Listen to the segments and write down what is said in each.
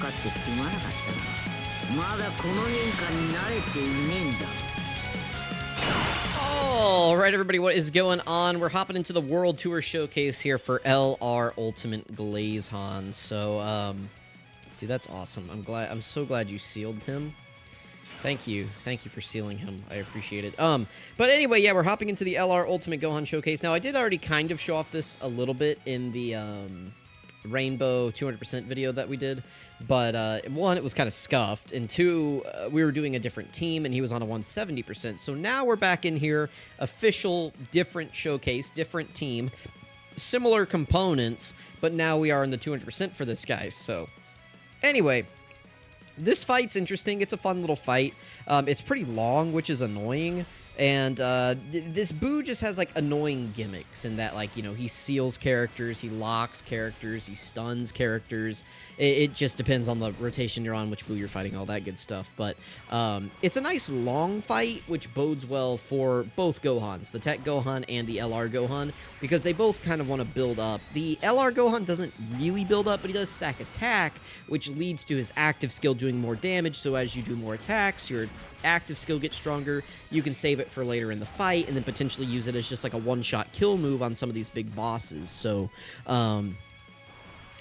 かってすまなかったな。まだこの変化に慣れていねえんだ。 All right, everybody, what is going on? We're hopping into the World Tour Showcase here for LR Ultimate GLAZER. So, dude, that's awesome. I'm so glad you sealed him. Thank you for sealing him. I appreciate it. But anyway, yeah, we're hopping into the LR Ultimate Gohan Showcase. Now, I did already kind of show off this a little bit in the Rainbow 200% video that we did, but one, it was kind of scuffed, and two, we were doing a different team, and he was on a 170%. So now we're back in here, official, different showcase, different team, similar components, but now we are in the 200% for this guy. So anyway, this fight's interesting. It's a fun little fight. It's pretty long, which is annoying. And this Buu just has, like, annoying gimmicks in that, like, you know, he seals characters, he locks characters, he stuns characters. It just depends on the rotation you're on, which Buu you're fighting, all that good stuff. But it's a nice long fight, which bodes well for both Gohans, the Tech Gohan and the LR Gohan, because they both kind of want to build up. The LR Gohan doesn't really build up, but he does stack attack, which leads to his active skill doing more damage. So as you do more attacks, your active skill gets stronger. You can save it for later in the fight and then potentially use it as just like a one-shot kill move on some of these big bosses. So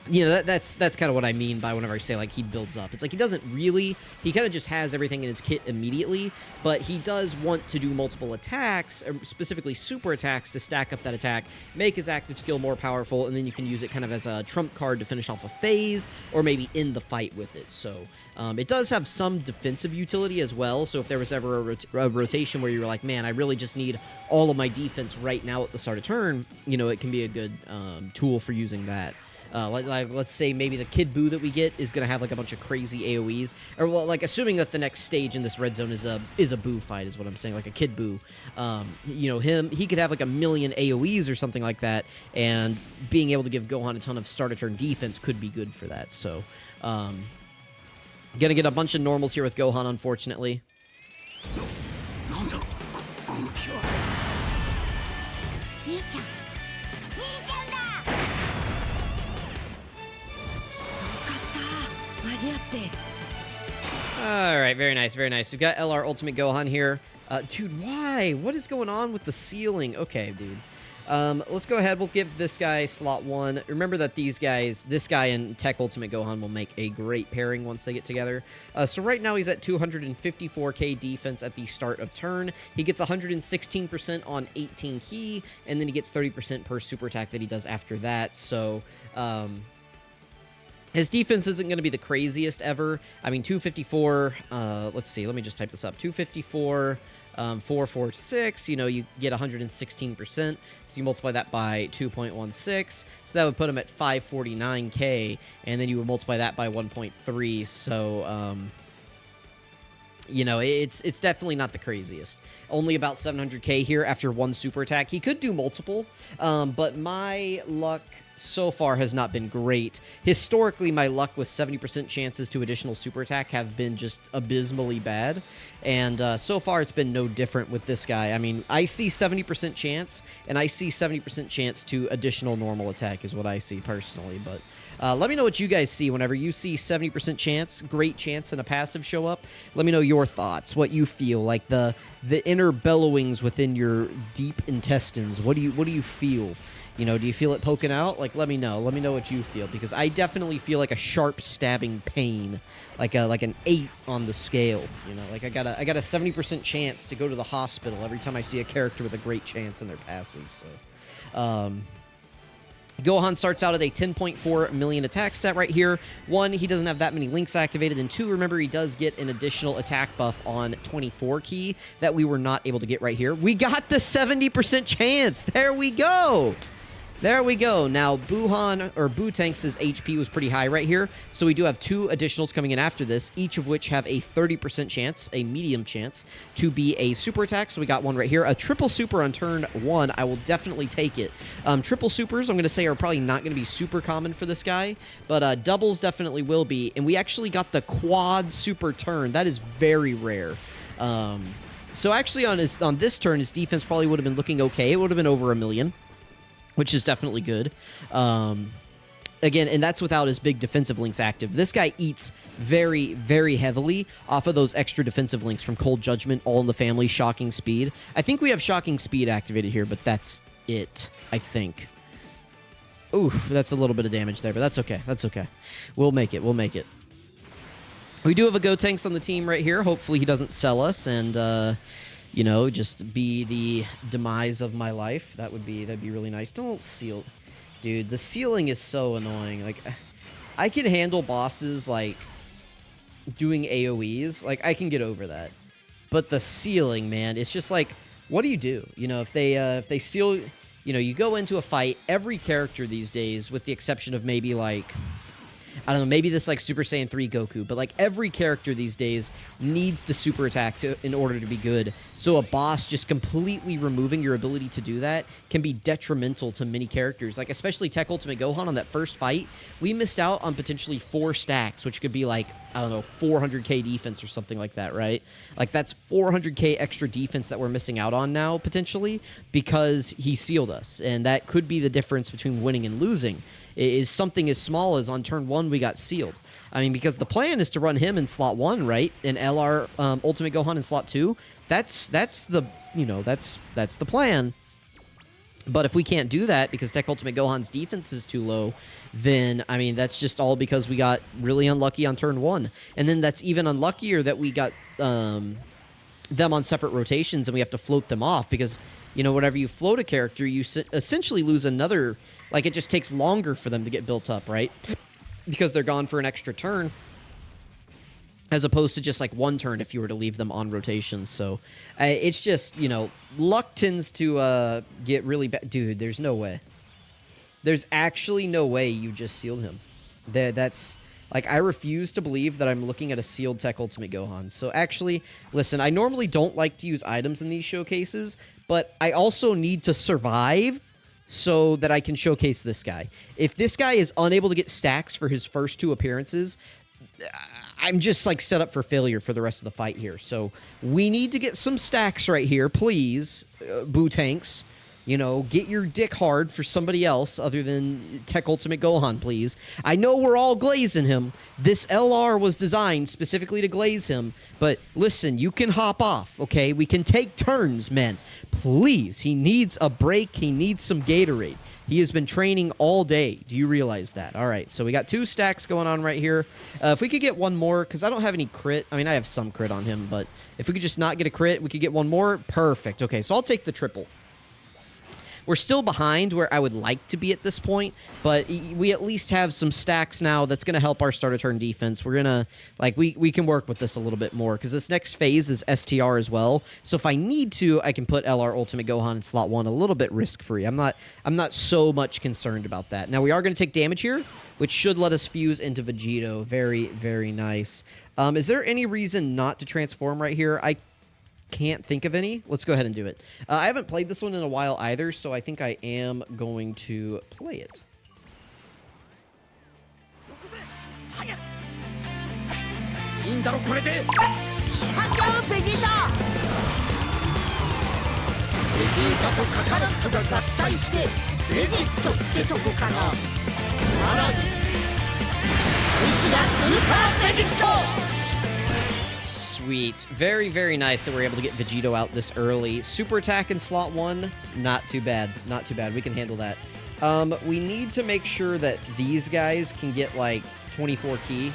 you know, that's kind of what I mean by whenever I say, like, he builds up. It's like he doesn't really, he kind of just has everything in his kit immediately, but he does want to do multiple attacks, or specifically super attacks, to stack up that attack, make his active skill more powerful, and then you can use it kind of as a trump card to finish off a phase, or maybe end the fight with it. So it does have some defensive utility as well, so if there was ever a rotation where you were like, man, I really just need all of my defense right now at the start of turn, you know, it can be a good tool for using that. Like, let's say maybe the Kid Buu that we get is going to have, like, a bunch of crazy AoEs. Or, well, like, assuming that the next stage in this red zone is a Buu fight is what I'm saying, like a Kid Buu. You know, he could have, like, a million AoEs or something like that, and being able to give Gohan a ton of start-of-turn defense could be good for that. So, gonna get a bunch of normals here with Gohan, unfortunately. Alright, very nice, very nice. We've got LR Ultimate Gohan here. Dude, why? What is going on with the sealing? Okay, dude. Let's go ahead. We'll give this guy slot 1. Remember that these guys, this guy and Tech Ultimate Gohan will make a great pairing once they get together. So right now he's at 254k defense at the start of turn. He gets 116% on 18 key, and then he gets 30% per super attack that he does after that. So, his defense isn't going to be the craziest ever. I mean, 254, let's see, let me just type this up. 254, 446, you know, you get 116%, so you multiply that by 2.16, so that would put him at 549k, and then you would multiply that by 1.3, so, you know, it's definitely not the craziest. Only about 700k here after one super attack. He could do multiple, but my luck so far has not been great. Historically, my luck with 70% chances to additional super attack have been just abysmally bad, and so far it's been no different with this guy. I mean, I see 70% chance, and I see 70% chance to additional normal attack is what I see personally, but let me know what you guys see whenever you see 70% chance, great chance, and a passive show up. Let me know your thoughts, what you feel, like the inner bellowings within your deep intestines. What do you feel? You know, do you feel it poking out? Like, let me know. Let me know what you feel, because I definitely feel like a sharp stabbing pain, like an 8 on the scale. You know, like I got a 70% chance to go to the hospital every time I see a character with a great chance in their passive. So, Gohan starts out at a 10.4 million attack stat right here. 1, he doesn't have that many links activated, and 2, remember, he does get an additional attack buff on 24 key that we were not able to get right here. We got the 70% chance! There we go! There we go. Now, BUUHAN, or Gotenks' HP was pretty high right here, so we do have 2 additionals coming in after this, each of which have a 30% chance, a medium chance, to be a super attack. So we got one right here. A triple super on turn 1, I will definitely take it. Triple supers, I'm going to say, are probably not going to be super common for this guy, but doubles definitely will be, and we actually got the quad super turn. That is very rare. So actually, on this turn, his defense probably would have been looking okay. It would have been over 1 million. Which is definitely good. Again, and that's without his big defensive links active. This guy eats very, very heavily off of those extra defensive links from Cold Judgment, All in the Family, Shocking Speed. I think we have Shocking Speed activated here, but that's it, I think. Oof, that's a little bit of damage there, but that's okay. That's okay. We'll make it. We'll make it. We do have a Gotenks on the team right here. Hopefully he doesn't sell us and, you know, just be the demise of my life. That'd be really nice. Don't seal... Dude, the ceiling is so annoying. Like, I can handle bosses, like, doing AoEs. Like, I can get over that. But the ceiling, man, it's just like, what do you do? You know, if they seal... You know, you go into a fight, every character these days, with the exception of maybe, like... I don't know, maybe this, like, Super Saiyan 3 Goku, but, like, every character these days needs to super attack in order to be good. So a boss just completely removing your ability to do that can be detrimental to many characters. Like, especially Tech Ultimate Gohan on that first fight, we missed out on potentially 4 stacks, which could be, like, I don't know, 400k defense or something like that, right? Like, that's 400k extra defense that we're missing out on now, potentially, because he sealed us. And that could be the difference between winning and losing, is something as small as on turn 1 we got sealed. I mean, because the plan is to run him in slot 1, right? And LR Ultimate Gohan in slot 2. That's the, you know, that's the plan. But if we can't do that because Tech Ultimate Gohan's defense is too low, then, I mean, that's just all because we got really unlucky on turn 1. And then that's even unluckier that we got them on separate rotations and we have to float them off because, you know, whenever you float a character, you essentially lose another... Like, it just takes longer for them to get built up, right? Because they're gone for an extra turn. As opposed to just, like, 1 turn if you were to leave them on rotations. So, it's just, you know, luck tends to get really bad. Dude, there's no way. There's actually no way you just sealed him. That's... Like, I refuse to believe that I'm looking at a sealed Tech Ultimate Gohan. So, actually, listen, I normally don't like to use items in these showcases, but I also need to survive so that I can showcase this guy. If this guy is unable to get stacks for his first 2 appearances, I'm just, like, set up for failure for the rest of the fight here. So, we need to get some stacks right here, please, BUUHAN. You know, get your dick hard for somebody else other than Tech Ultimate Gohan, please. I know we're all glazing him. This LR was designed specifically to glaze him. But listen, you can hop off, okay? We can take turns, man. Please, he needs a break. He needs some Gatorade. He has been training all day. Do you realize that? All right, so we got 2 stacks going on right here. If we could get 1 more, because I don't have any crit. I mean, I have some crit on him, but if we could just not get a crit, we could get 1 more. Perfect. Okay, so I'll take the triple. We're still behind where I would like to be at this point, but we at least have some stacks now that's going to help our start of turn defense. We're going to, like, we can work with this a little bit more because this next phase is STR as well. So if I need to, I can put LR Ultimate Gohan in slot 1 a little bit risk-free. I'm not so much concerned about that. Now, we are going to take damage here, which should let us fuse into Vegito. Very, very nice. Is there any reason not to transform right here? I can't think of any. Let's go ahead and do it. I haven't played this one in a while either, so I think I am going to play it. Sweet. Very, very nice that we're able to get Vegito out this early. Super attack in slot 1, not too bad. Not too bad. We can handle that. We need to make sure that these guys can get, like, 24 ki.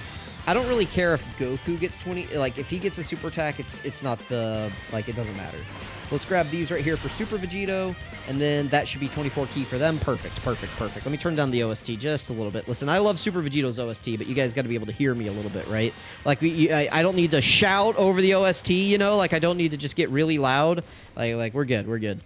I don't really care if Goku gets 20. Like, if he gets a super attack, it's not the... Like, it doesn't matter. So let's grab these right here for Super Vegito, and then that should be 24 ki for them. Perfect, perfect, perfect. Let me turn down the OST just a little bit. Listen, I love Super Vegito's OST, but you guys got to be able to hear me a little bit, right? Like, I don't need to shout over the OST, you know? Like, I don't need to just get really loud. Like we're good, we're good.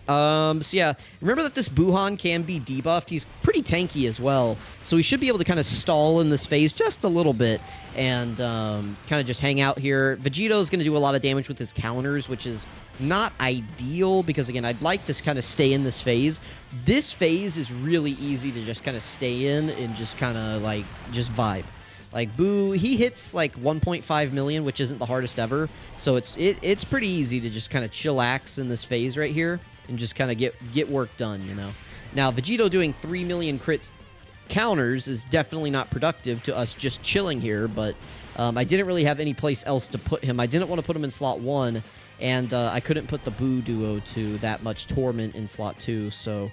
So yeah, remember that this BUUHAN can be debuffed. He's pretty tanky as well, so we should be able to kind of stall in this phase just a little bit and kind of just hang out here. Vegito's going to do a lot of damage with his counters, which is not ideal because, again, I'd like to kind of stay in this phase. This phase is really easy to just kind of stay in and just kind of, like, just vibe. Like, Boo, he hits, like, 1.5 million, which isn't the hardest ever, so it's pretty easy to just kind of chillax in this phase right here and just kind of get work done, you know. Now, Vegito doing 3 million crits counters is definitely not productive to us just chilling here, but I didn't really have any place else to put him. I didn't want to put him in slot 1, and I couldn't put the Buu duo to that much Torment in slot 2, so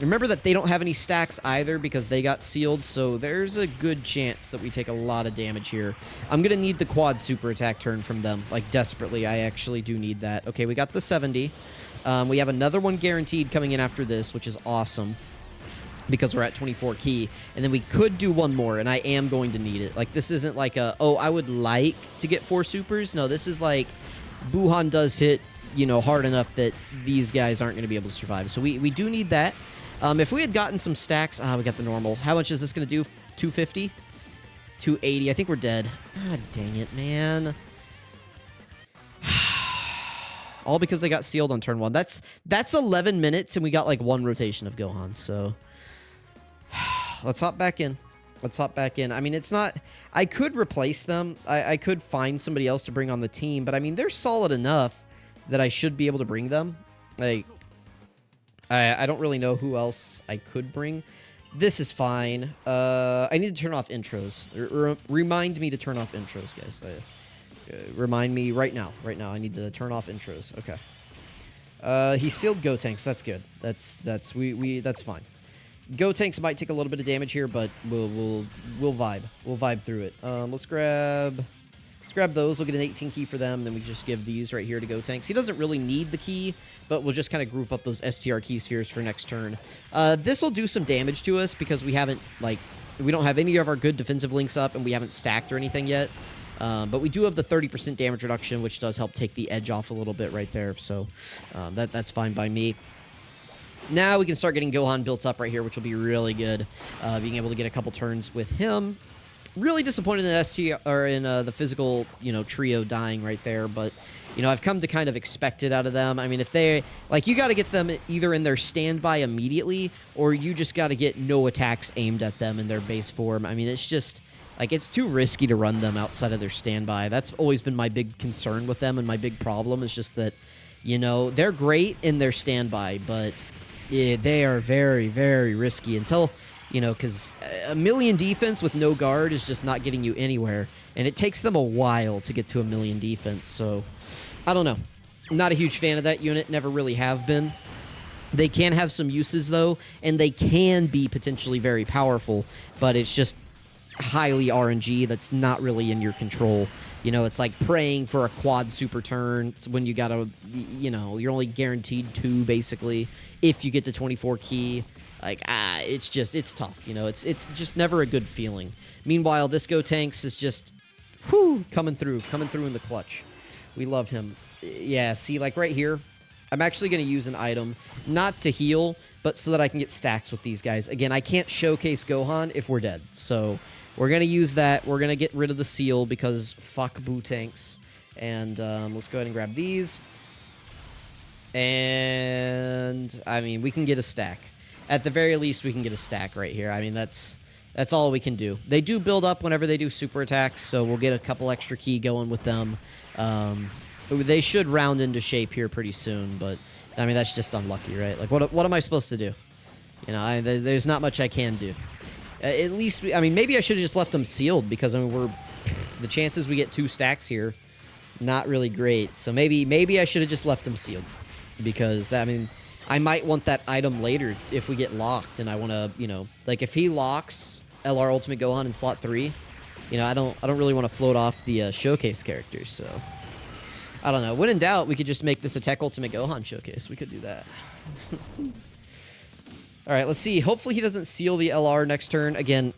remember that they don't have any stacks either because they got sealed, so there's a good chance that we take a lot of damage here. I'm going to need the quad super attack turn from them, like desperately. I actually do need that. Okay, we got the 70. We have another one guaranteed coming in after this, which is awesome, because we're at 24 key, and then we could do one more, and I am going to need it. Like, this isn't like a, oh, I would like to get 4 supers. No, this is like, BUUHAN does hit, you know, hard enough that these guys aren't going to be able to survive. So we do need that. If we had gotten some stacks, we got the normal. How much is this going to do? 250? 280. I think we're dead. Ah, dang it, man. All because they got sealed on turn 1. That's 11 minutes, and we got like 1 rotation of Gohan, so let's hop back in. Let's hop back in. I mean, it's not... I could replace them. I could find somebody else to bring on the team, but I mean, they're solid enough that I should be able to bring them. Like, I don't really know who else I could bring. This is fine. I need to turn off intros. Remind me to turn off intros, guys. Remind me right now. Right now, I need to turn off intros. Okay. He sealed Gotenks. That's good. That's fine. Gotenks might take a little bit of damage here, but we'll vibe. We'll vibe through it. Let's grab those. We'll get an 18 key for them. Then we just give these right here to Gotenks. He doesn't really need the key, but we'll just kind of group up those STR key spheres for next turn. This will do some damage to us because we haven't, like, we don't have any of our good defensive links up, and we haven't stacked or anything yet. But we do have the 30% damage reduction, which does help take the edge off a little bit right there. So that's fine by me. Now we can start getting Gohan built up right here, which will be really good. Being able to get a couple turns with him. Really disappointed in the physical, you know, trio dying right there, but you know, I've come to kind of expect it out of them. I mean, if they, like, you got to get them either in their standby immediately, or you just got to get no attacks aimed at them in their base form. I mean, it's just, like, it's too risky to run them outside of their standby. That's always been my big concern with them, and my big problem is just that, you know, they're great in their standby, but they are very, very risky until, you know, because a million defense with no guard is just not getting you anywhere, and it takes them a while to get to a million defense, so I don't know. Not a huge fan of that unit, never really have been. They can have some uses, though, and they can be potentially very powerful, but it's just highly RNG that's not really in your control. You know, it's like praying for a quad super turn when you gotta, you know, you're only guaranteed 2, basically, if you get to 24 key. Like, it's just, it's tough, you know, it's just never a good feeling. Meanwhile, this Gotenks is just, whew, coming through in the clutch. We love him. Yeah, see, like right here, I'm actually going to use an item, not to heal, but so that I can get stacks with these guys. Again, I can't showcase Gohan if we're dead, so we're going to use that. We're going to get rid of the seal because fuck Gotenks. And let's go ahead and grab these. And, I mean, we can get a stack. At the very least, we can get a stack right here. I mean, that's all we can do. They do build up whenever they do super attacks, so we'll get a couple extra key going with them. They should round into shape here pretty soon, but, I mean, that's just unlucky, right? Like, what am I supposed to do? You know, there's not much I can do. At least, I mean, maybe I should have just left them sealed, because, I mean, the chances we get 2 stacks here, not really great. So maybe I should have just left them sealed, because, I mean, I might want that item later if we get locked, and I want to, you know, like, if he locks LR Ultimate Gohan in slot 3, you know, I don't really want to float off the showcase characters, so I don't know. When in doubt, we could just make this a Tech Ultimate Gohan showcase. We could do that. All right, let's see. Hopefully he doesn't seal the LR next turn. Again,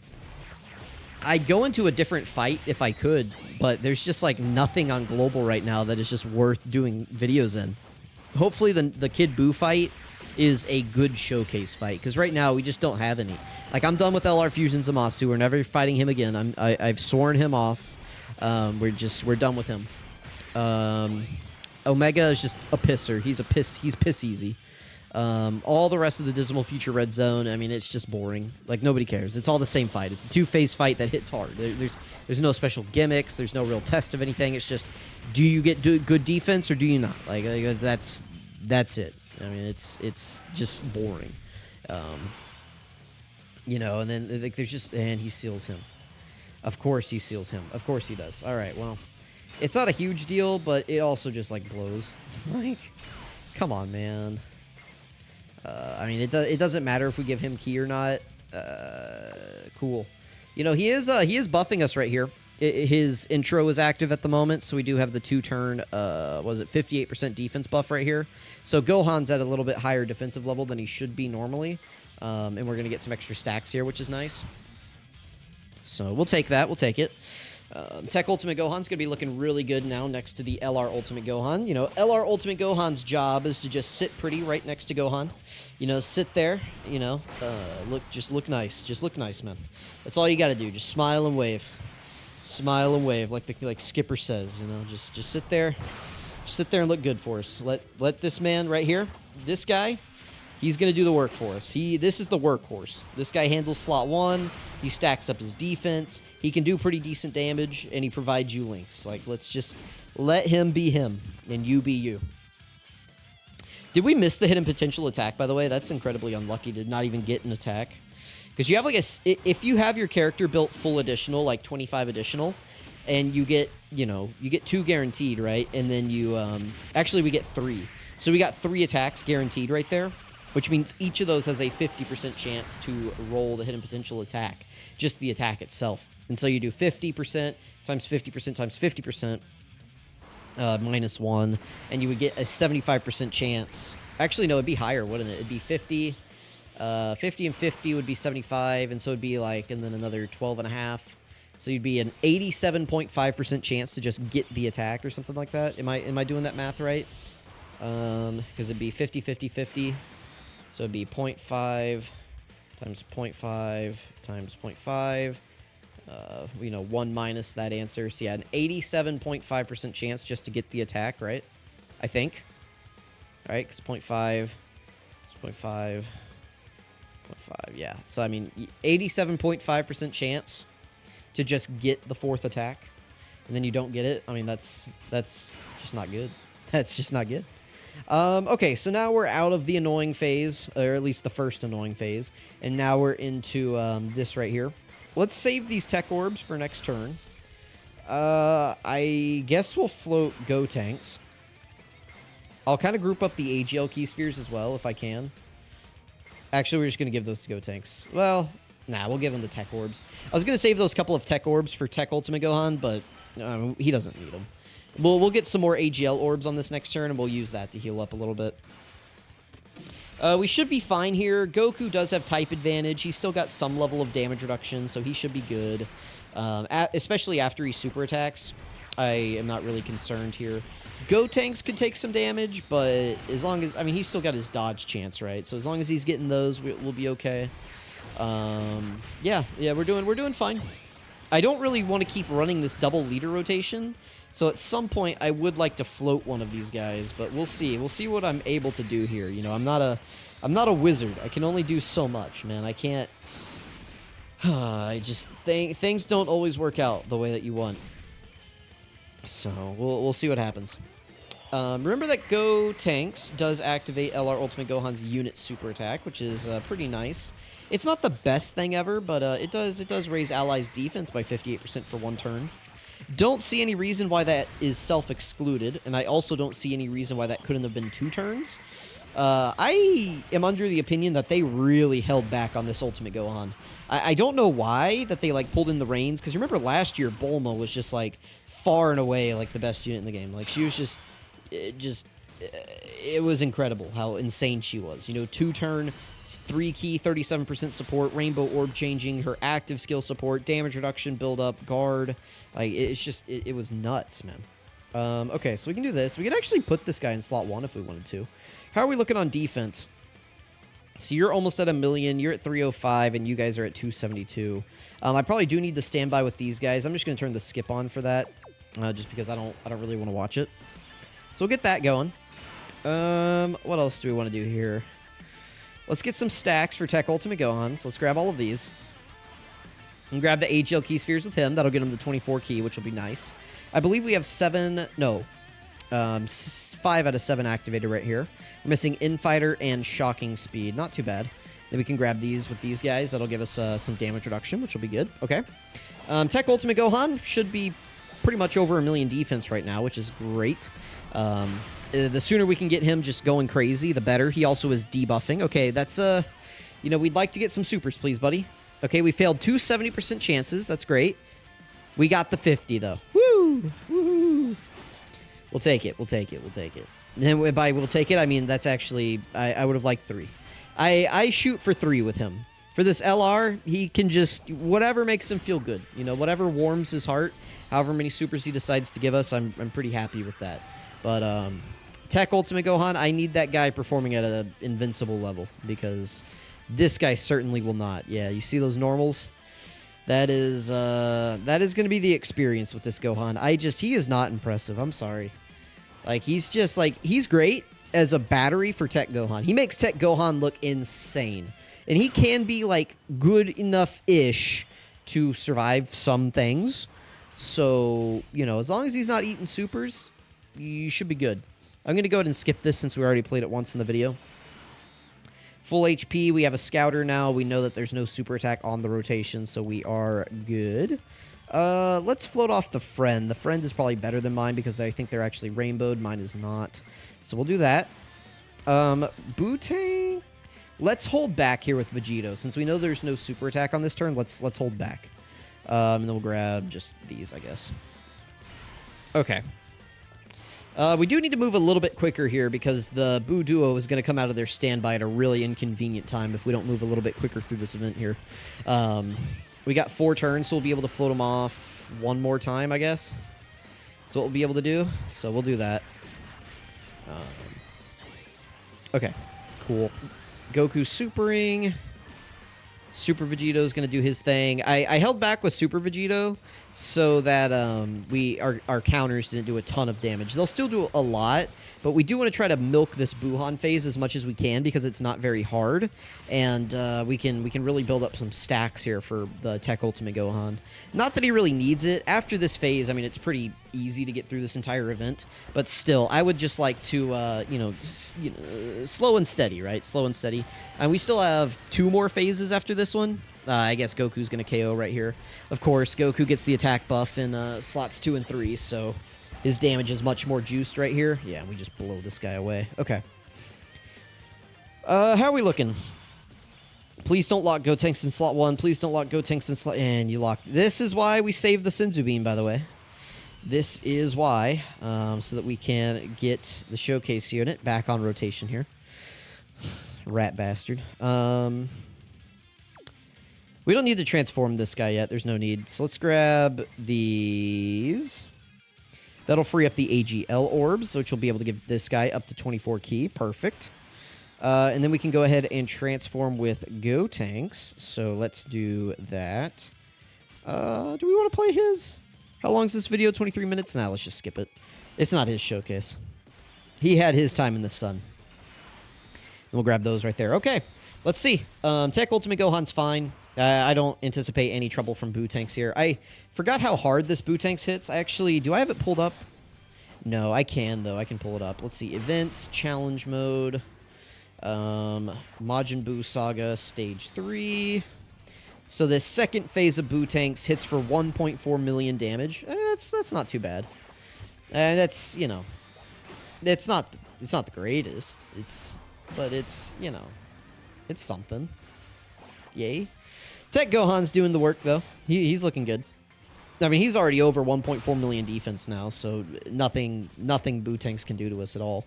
I'd go into a different fight if I could, but there's just, like, nothing on Global right now that is just worth doing videos in. Hopefully the Kid Buu fight is a good showcase fight, because right now we just don't have any. Like, I'm done with LR Fusion Zamasu. We're never fighting him again. I've sworn him off. We're done with him. Omega is just a pisser. He's piss easy. All the rest of the Dismal Future Red Zone, I mean, it's just boring. Like, nobody cares. It's all the same fight. It's a 2-phase fight that hits hard. There's no special gimmicks. There's no real test of anything. It's just, do you get good defense or do you not? Like that's it. I mean, it's just boring. You know, and then like there's just, and he seals him. Of course he seals him. Of course he does. All right, well, it's not a huge deal, but it also just like blows. Like, come on, man. I mean, it doesn't matter if we give him key or not. Cool. You know, he is buffing us right here. His intro is active at the moment, so we do have the 2-turn, was it 58% defense buff right here. So Gohan's at a little bit higher defensive level than he should be normally. And we're going to get some extra stacks here, which is nice. So we'll take that. We'll take it. Tech Ultimate Gohan's going to be looking really good now next to the LR Ultimate Gohan. You know, LR Ultimate Gohan's job is to just sit pretty right next to Gohan. You know, sit there, you know, just look nice. Just look nice, man. That's all you got to do. Just smile and wave. Smile and wave, like Skipper says, you know. Just sit there. Just sit there and look good for us. Let this man right here, this guy, he's going to do the work for us. This is the workhorse. This guy handles slot 1. He stacks up his defense. He can do pretty decent damage, and he provides you links. Like, let's just let him be him, and you be you. Did we miss the hidden potential attack, by the way? That's incredibly unlucky to not even get an attack. Because you have, like, if you have your character built full additional, like 25 additional, and you get, you know, you get 2 guaranteed, right? And then you, actually, we get 3. So we got 3 attacks guaranteed right there, which means each of those has a 50% chance to roll the hidden potential attack, just the attack itself. And so you do 50% times 50% times 50%, minus 1, and you would get a 75% chance. Actually, no, it'd be higher, wouldn't it? It'd be 50. 50 and 50 would be 75, and so it'd be like, and then another 12.5. So you'd be an 87.5% chance to just get the attack or something like that. Am I doing that math right? Because it'd be 50, 50, 50. So it'd be 0.5 times 0.5 times 0.5. You know, 1 minus that answer. So yeah, an 87.5% chance just to get the attack, right? I think. All right, because 0.5 is 0.5. 0.5, yeah. So, I mean, 87.5% chance to just get the 4th attack. And then you don't get it. I mean, that's just not good. That's just not good. Okay, so now we're out of the annoying phase, or at least the first annoying phase, and now we're into this right here. Let's save these tech orbs for next turn. I guess we'll float Gotenks. I'll kind of group up the AGL key spheres as well, if I can. Actually, we're just going to give those to Gotenks. Well, nah, we'll give him the tech orbs. I was going to save those couple of tech orbs for Tech Ultimate Gohan, but he doesn't need them. We'll get some more AGL orbs on this next turn, and we'll use that to heal up a little bit. We should be fine here. Goku does have type advantage. He's still got some level of damage reduction, so he should be good. Especially after he super attacks. I am not really concerned here. Gotenks could take some damage, but as long as... I mean, he's still got his dodge chance, right? So as long as he's getting those, we'll be okay. Yeah, we're doing fine. I don't really want to keep running this double leader rotation. So at some point, I would like to float one of these guys, but we'll see. We'll see what I'm able to do here. You know, I'm not a wizard. I can only do so much, man. I can't... I just think things don't always work out the way that you want. So we'll see what happens. Remember that Gotenks does activate LR Ultimate Gohan's unit super attack, which is pretty nice. It's not the best thing ever, but it does raise allies' defense by 58% for 1 turn. Don't see any reason why that is self-excluded, and I also don't see any reason why that couldn't have been 2 turns. I am under the opinion that they really held back on this Ultimate Gohan. I don't know why that they like pulled in the reins, because remember last year Bulma was just like far and away like the best unit in the game. Like she was just it was incredible how insane she was. You know, 2-turn, 3 key, 37% support, rainbow orb changing, her active skill support, damage reduction, build up, guard. Like it's just it was nuts, man. Okay, so we can do this. We can actually put this guy in slot 1 if we wanted to. How are we looking on defense? So you're almost at 1 million, you're at 305, and you guys are at 272. I probably do need to stand by with these guys. I'm just going to turn the skip on for that, just because I don't really want to watch it. So we'll get that going. What else do we want to do here? Let's get some stacks for Tech Ultimate Gohan. So let's grab all of these. And grab the AGL key spheres with him. That'll get him the 24 key, which will be nice. I believe we have 5 out of 7 activated right here. We're missing Infighter and Shocking Speed. Not too bad. Then we can grab these with these guys. That'll give us some damage reduction, which will be good. Okay. Tech Ultimate Gohan should be pretty much over 1,000,000 defense right now, which is great. The sooner we can get him just going crazy, the better. He also is debuffing. Okay, that's, you know, we'd like to get some supers, please, buddy. Okay, we failed 2 70% chances. That's great. We got the 50, though. Woo! Woo! We'll take it. We'll take it. We'll take it. And by we'll take it, I mean that's actually, I would have liked 3. I shoot for 3 with him. For this LR, he can just, whatever makes him feel good. You know, whatever warms his heart, however many supers he decides to give us, I'm pretty happy with that. But, Tech Ultimate Gohan, I need that guy performing at an invincible level, because this guy certainly will not. Yeah, you see those normals? That is going to be the experience with this Gohan. He is not impressive. I'm sorry. Like, he's just, like, he's great as a battery for Tech Gohan. He makes Tech Gohan look insane. And he can be, like, good enough-ish to survive some things. So, you know, as long as he's not eating supers, you should be good. I'm going to go ahead and skip this since we already played it once in the video. Full HP. We have a Scouter now. We know that there's no super attack on the rotation, so we are good. Let's float off the Friend. The Friend is probably better than mine because I think they're actually rainbowed. Mine is not. So we'll do that. Bootank. Let's hold back here with Vegito. Since we know there's no super attack on this turn, let's hold back. And then we'll grab just these, I guess. Okay. We do need to move a little bit quicker here because the Buu Duo is going to come out of their standby at a really inconvenient time if we don't move a little bit quicker through this event here. We got 4 turns, so we'll be able to float them off one more time, I guess. That's what we'll be able to do. So we'll do that. Okay, cool. Goku supering. Super Vegito's going to do his thing. I held back with Super Vegito so that our counters didn't do a ton of damage. They'll still do a lot, but we do want to try to milk this BUUHAN phase as much as we can because it's not very hard, and we can really build up some stacks here for the Tech Ultimate Gohan. Not that he really needs it. After this phase, I mean, it's pretty easy to get through this entire event, but still, I would just like to, slow and steady, right? Slow and steady. And we still have 2 more phases after this one. I guess Goku's going to KO right here. Of course, Goku gets the attack buff in slots 2 and 3, so his damage is much more juiced right here. Yeah, we just blow this guy away. Okay. How are we looking? Please don't lock Gotenks in slot 1. Please don't lock Gotenks in slot... And you lock... This is why we saved the Senzu Bean, by the way. This is why, so that we can get the showcase unit back on rotation here. Rat bastard. We don't need to transform this guy yet. There's no need. So let's grab these. That'll free up the AGL orbs, which will be able to give this guy up to 24 ki. Perfect. And then we can go ahead and transform with Gotenks. So let's do that. Do we want to play his? How long is this video? 23 minutes? Nah, let's just skip it. It's not his showcase. He had his time in the sun. And we'll grab those right there. Okay, let's see. Tech Ultimate Gohan's fine. I don't anticipate any trouble from Bootanks here. I forgot how hard this Bootanks hits. Do I have it pulled up? No, I can, though. I can pull it up. Let's see. Events, Challenge Mode, Majin Buu Saga, Stage 3. So the second phase of Bootanks hits for 1.4 million damage. That's not too bad. That's, you know, it's not the greatest. But it's, you know, it's something. Yay. Tech Gohan's doing the work, though. He's looking good. I mean, he's already over 1.4 million defense now, so nothing Bootanks can do to us at all.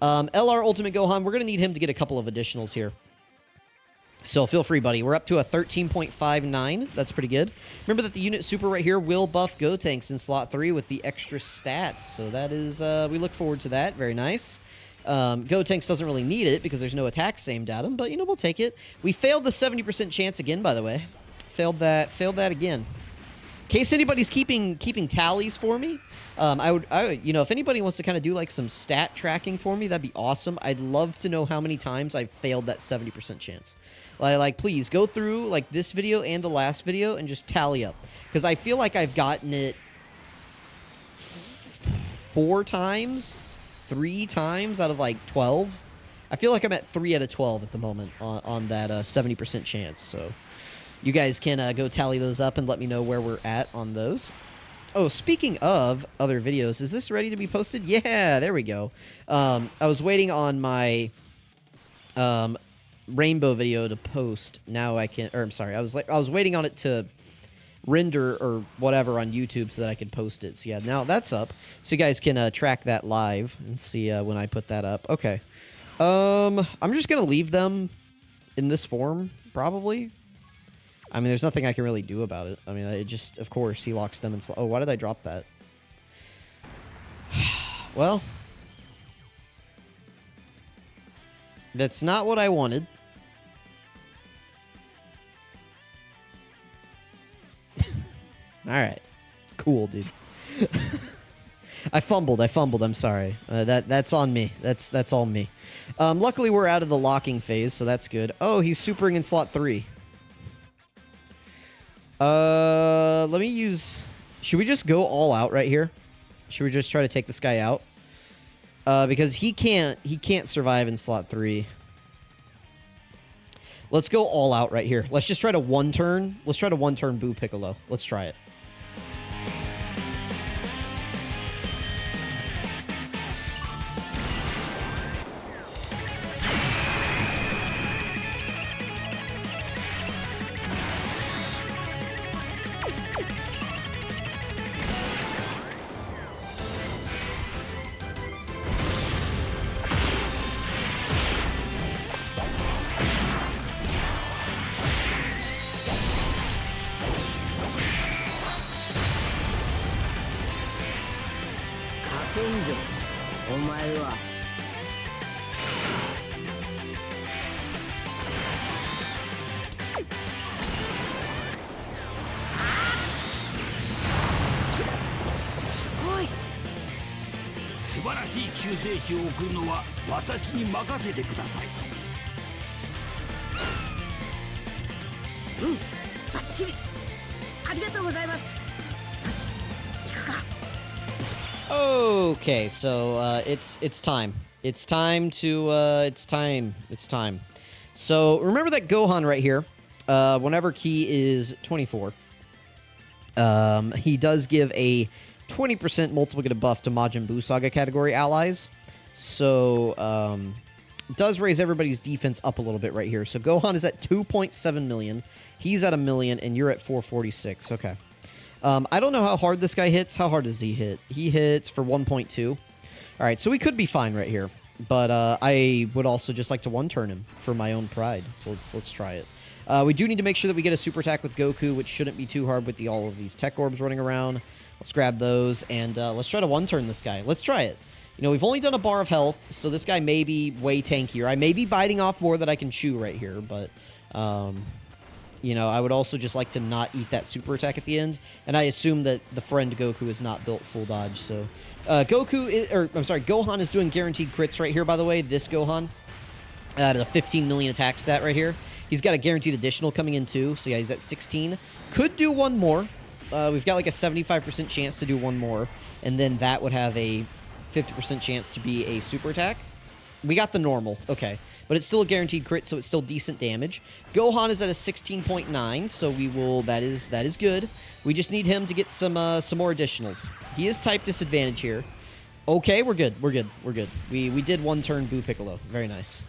LR Ultimate Gohan, we're going to need him to get a couple of additionals here. So feel free, buddy. We're up to a 13.59. That's pretty good. Remember that the unit super right here will buff Gotenks in slot 3 with the extra stats. So that is, we look forward to that. Very nice. Gotenks doesn't really need it because there's no attacks aimed at him, but, you know, we'll take it. We failed the 70% chance again, by the way. Failed that again. In case anybody's keeping tallies for me, I would, you know, if anybody wants to kind of do, like, some stat tracking for me, that'd be awesome. I'd love to know how many times I've failed that 70% chance. Like, please, go through, like, this video and the last video and just tally up. Because I feel like I've gotten it 4 times... 3 times out of like 12. I feel like I'm at 3 out of 12 at the moment on that 70% chance. So you guys can go tally those up and let me know where we're at on those. Oh, speaking of other videos, is this ready to be posted? Yeah, there we go. I was waiting on my rainbow video to post. Now I can, or I'm sorry, I was waiting on it to render or whatever on YouTube so that I could post it. So yeah, now that's up. So you guys can track that live and see when I put that up. Okay. I'm just gonna leave them in this form, probably. I mean, there's nothing I can really do about it. I mean, it just, of course, he locks them in. Oh, why did I drop that? Well, that's not what I wanted. All right, cool, dude. I fumbled. I'm sorry. That's on me. That's all me. Luckily, we're out of the locking phase, so that's good. Oh, he's supering in slot 3. Let me use... Should we just go all out right here? Should we just try to take this guy out? Because he can't survive in slot 3. Let's go all out right here. Let's just try to one turn. Let's try to one turn Buu Piccolo. Let's try it. Okay, so it's time. It's time. So remember that Gohan right here. Whenever Ki is 24, he does give a 20% multiplicative buff to Majin Buu Saga category allies. So it does raise everybody's defense up a little bit right here. So Gohan is at 2.7 million. He's at 1 million, and you're at 446. Okay. I don't know how hard this guy hits. How hard does he hit? He hits for 1.2. All right, so we could be fine right here. But I would also just like to one-turn him for my own pride. So let's try it. We do need to make sure that we get a super attack with Goku, which shouldn't be too hard with all of these tech orbs running around. Let's grab those, and let's try to one-turn this guy. Let's try it. You know, we've only done a bar of health, so this guy may be way tankier. I may be biting off more than I can chew right here, but... you know, I would also just like to not eat that super attack at the end. And I assume that the friend Goku is not built full dodge. So, Gohan is doing guaranteed crits right here, by the way. This Gohan. The 15 million attack stat right here. He's got a guaranteed additional coming in too. So, yeah, he's at 16. Could do one more. We've got like a 75% chance to do one more. And then that would have a 50% chance to be a super attack. We got the normal, okay. But it's still a guaranteed crit, so it's still decent damage. Gohan is at a 16.9, so we will, that is good. We just need him to get some more additionals. He is type disadvantage here. Okay, we're good. We did one turn Buu Piccolo. Very nice.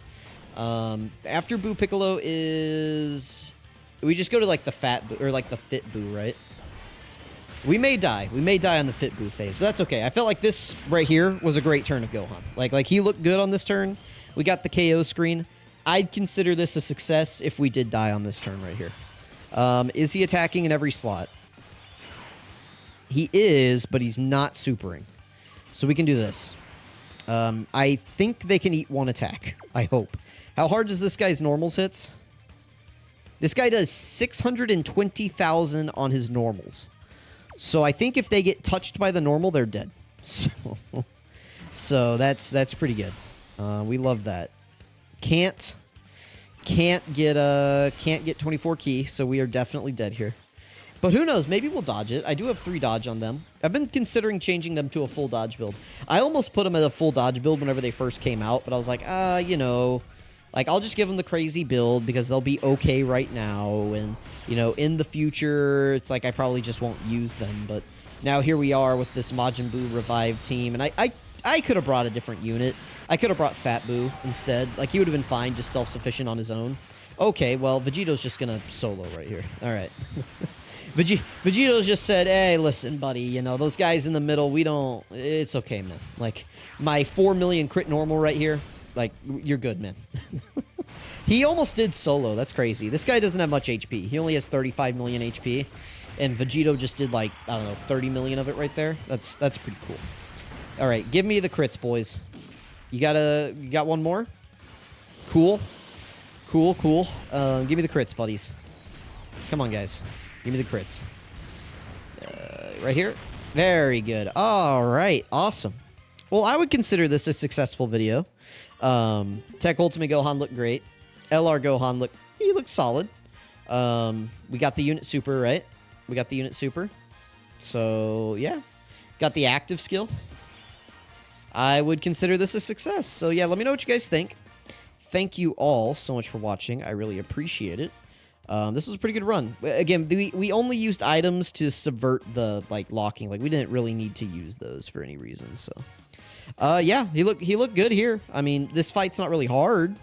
After Buu Piccolo is... We just go to like the fat, or like the fit Buu, right? We may die. We may die on the fit Buu phase, but that's okay. I felt like this right here was a great turn of Gohan. Like he looked good on this turn. We got the KO screen. I'd consider this a success if we did die on this turn right here. Is he attacking in every slot? He is, but he's not supering. So we can do this. I think they can eat one attack. I hope. How hard does this guy's normals hits? This guy does 620,000 on his normals. So I think if they get touched by the normal, they're dead. So that's pretty good. We love that. Can't get 24 Ki, so we are definitely dead here. But who knows? Maybe we'll dodge it. I do have 3 dodge on them. I've been considering changing them to a full dodge build. I almost put them at a full dodge build whenever they first came out, but I was like, you know, like, I'll just give them the crazy build because they'll be okay right now. And, you know, in the future, it's like I probably just won't use them. But now here we are with this Majin Buu revived team. And I could have brought a different unit. I could have brought Fat Buu instead. Like, he would have been fine, just self-sufficient on his own. Okay, well, Vegito's just going to solo right here. All right. Vegito just said, hey, listen, buddy, you know, those guys in the middle, we don't, it's okay, man. Like, my 4 million crit normal right here, like, you're good, man. He almost did solo. That's crazy. This guy doesn't have much HP. He only has 35 million HP, and Vegito just did, like, I don't know, 30 million of it right there. That's pretty cool. All right, give me the crits, boys. You got one more? Cool. Cool. Give me the crits, buddies. Come on, guys. Give me the crits. Right here. Very good. All right. Awesome. Well, I would consider this a successful video. Tech Ultimate Gohan looked great. LR Gohan he looked solid. We got the unit super, right? We got the unit super. So, yeah. Got the active skill. I would consider this a success. So, yeah, let me know what you guys think. Thank you all so much for watching. I really appreciate it. This was a pretty good run. Again, we only used items to subvert the, like, locking. Like, we didn't really need to use those for any reason, so. Yeah, he looked good here. I mean, this fight's not really hard,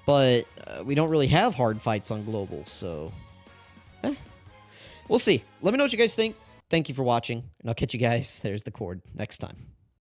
but we don't really have hard fights on Global, so. We'll see. Let me know what you guys think. Thank you for watching, and I'll catch you guys, there's the cord, next time.